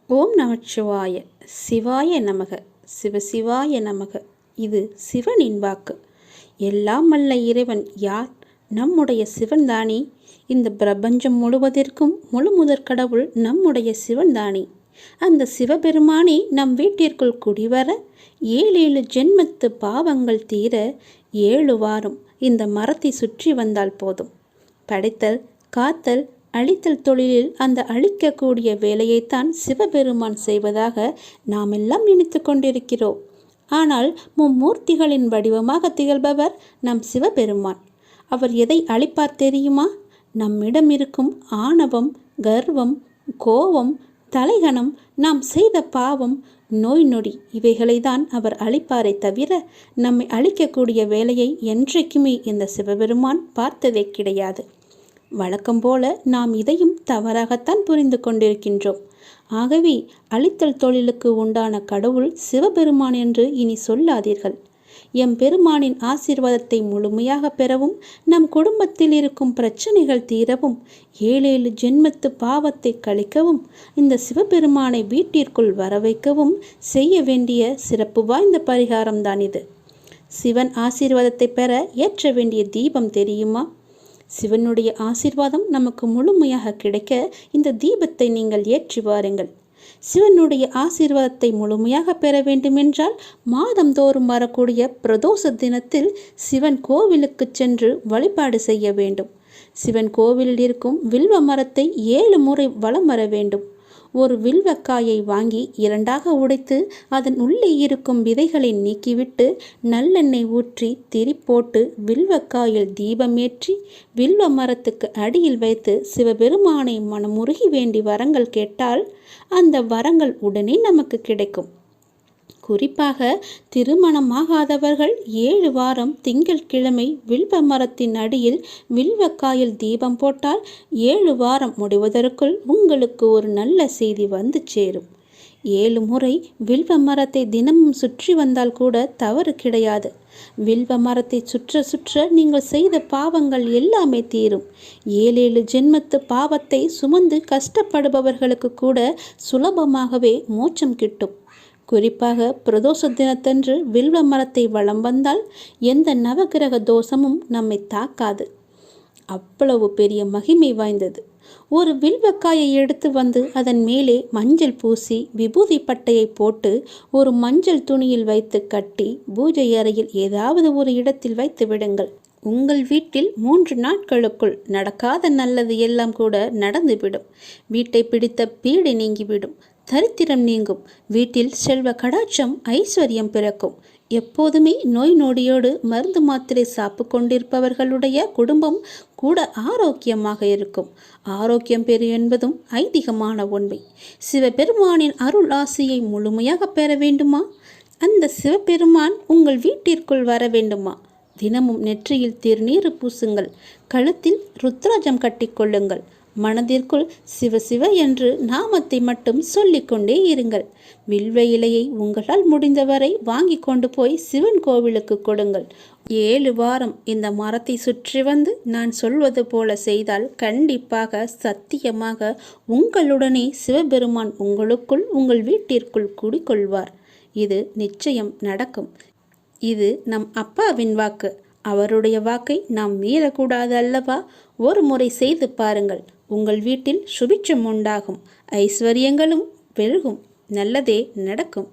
ஓம் நமச்சிவாய. சிவாய நமக. சிவசிவாய நமக. இது சிவனின் வாக்கு. எல்லாம் வல்ல இறைவன் யார்? நம்முடைய சிவன்தானே. இந்த பிரபஞ்சம் முழுவதற்கும் முழு முதற் கடவுள் நம்முடைய சிவன்தானே. அந்த சிவபெருமானே நம் வீட்டிற்குள் குடிவர 7 ஜென்மத்து பாவங்கள் தீர 7 வாரம் இந்த மரத்தை சுற்றி வந்தால் போதும். படைத்தல், காத்தல், அழித்தல் தொழிலில் அந்த அழிக்கக்கூடிய வேலையைத்தான் சிவபெருமான் செய்வதாக நாம் எல்லாம் நினைத்து கொண்டிருக்கிறோம். ஆனால் மும்மூர்த்திகளின் வடிவமாக திகழ்பவர் நம் சிவபெருமான். அவர் எதை அழிப்பார் தெரியுமா? நம்மிடம் இருக்கும் ஆணவம், கர்வம், கோபம், தலைகணம், நாம் செய்த பாவம், நோய் நொடி இவைகளை தான் அவர் அழிப்பாரை தவிர நம்மை அழிக்கக்கூடிய வேலையை என்றைக்குமே இந்த சிவபெருமான் பார்த்ததே கிடையாது. வழக்கம் போல நாம் இதையும் தவறாகத்தான் புரிந்து கொண்டிருக்கின்றோம். ஆகவே அழித்தல் தொழிலுக்கு உண்டான கடவுள் சிவபெருமான் என்று இனி சொல்லாதீர்கள். எம் பெருமானின் ஆசீர்வாதத்தை முழுமையாக பெறவும், நம் குடும்பத்தில் இருக்கும் பிரச்சனைகள் தீரவும், 7 ஜென்மத்து பாவத்தை கழிக்கவும், இந்த சிவபெருமானை வீட்டிற்குள் வர வைக்கவும் செய்ய வேண்டிய சிறப்பு வாய்ந்த பரிகாரம்தான் இது. சிவன் ஆசீர்வாதத்தை பெற ஏற்ற வேண்டிய தீபம் தெரியுமா? சிவனுடைய ஆசீர்வாதம் நமக்கு முழுமையாக கிடைக்க இந்த தீபத்தை நீங்கள் ஏற்றி வாருங்கள். சிவனுடைய ஆசீர்வாதத்தை முழுமையாக பெற வேண்டுமென்றால் மாதந்தோறும் வரக்கூடிய பிரதோஷ தினத்தில் சிவன் கோவிலுக்கு சென்று வழிபாடு செய்ய வேண்டும். சிவன் கோவிலில் இருக்கும் வில்வ மரத்தை 7 முறை வலம் வர வேண்டும். ஒரு வில்வக்காயை வாங்கி 2ஆக உடைத்து அதன் உள்ளே இருக்கும் விதைகளை நீக்கிவிட்டு நல்லெண்ணெய் ஊற்றி திரி போட்டு வில்வக்காயில் தீபமேற்றி வில்வ மரத்துக்கு அடியில் வைத்து சிவபெருமானை மனமுருகி வேண்டி வரங்கள் கேட்டால் அந்த வரங்கள் உடனே நமக்கு கிடைக்கும். குறிப்பாக திருமணமாகாதவர்கள் 7 வாரம் திங்கட்கிழமை வில்வ மரத்தின் அடியில் வில்வக்காயில் தீபம் போட்டால் 7 வாரம் முடிவதற்குள் உங்களுக்கு ஒரு நல்ல செய்தி வந்து சேரும். 7 முறை வில்வ மரத்தை தினமும் சுற்றி வந்தால் கூட தவறு கிடையாது. வில்வ மரத்தை சுற்ற சுற்ற நீங்கள் செய்த பாவங்கள் எல்லாமே தீரும். 7 ஜென்மத்து பாவத்தை சுமந்து கஷ்டப்படுபவர்களுக்கு கூட சுலபமாகவே மோட்சம் கிட்டும். குறிப்பாக பிரதோஷ தினத்தன்று வில்வ மரத்தை வலம் வந்தால் எந்த நவகிரக தோஷமும் நம்மை தாக்காது. அவ்வளவு பெரிய மகிமை வாய்ந்தது. ஒரு வில்வக்காயை எடுத்து வந்து அதன் மேலே மஞ்சள் பூசி விபூதி பட்டையை போட்டு ஒரு மஞ்சள் துணியில் வைத்து கட்டி பூஜை அறையில் ஏதாவது ஒரு இடத்தில் வைத்து விடுங்கள். உங்கள் வீட்டில் 3 நாட்களுக்குள் நடக்காத நல்லது எல்லாம் கூட நடந்துவிடும். வீட்டை பிடித்த பீடை நீங்கிவிடும். தரித்திரம் நீங்கும். வீட்டில் செல்வ கடாட்சம், ஐஸ்வர்யம் பிறக்கும். எப்போதுமே நோய் நொடியோடு மருந்து மாத்திரை சாப்பிட்டு கொண்டிருப்பவர்களுடைய குடும்பம் கூட ஆரோக்கியமாக இருக்கும். ஆரோக்கியம் பெறு என்பதும் ஐதீகமான உண்மை. சிவபெருமானின் அருள் ஆசையை முழுமையாக பெற வேண்டுமா? அந்த சிவபெருமான் உங்கள் வீட்டிற்குள் வர வேண்டுமா? தினமும் நெற்றியில் திருநீறு பூசுங்கள். கழுத்தில் ருத்ராஜம் கட்டிக்கொள்ளுங்கள். மனதிற்குள் சிவ சிவ என்று நாமத்தை மட்டும் சொல்லிக்கொண்டே இருங்கள். வில்வ இலையை உங்களால் முடிந்தவரை வாங்கி கொண்டு போய் சிவன் கோவிலுக்கு கொடுங்கள். 7 வாரம் இந்த மரத்தை சுற்றி வந்து நான் சொல்வது போல செய்தால் கண்டிப்பாக சத்தியமாக உங்களுடனே சிவபெருமான் உங்களுக்குள் உங்கள் வீட்டிற்குள் குடிக்கொள்வார். இது நிச்சயம் நடக்கும். இது நம் அப்பாவின் வாக்கு. அவருடைய வாக்கை நாம் மீறக்கூடாது அல்லவா? ஒரு முறை செய்து பாருங்கள். உங்கள் வீட்டில் சுபிட்சம் உண்டாகும். ஐஸ்வர்யங்களும் பெருகும். நல்லதே நடக்கும்.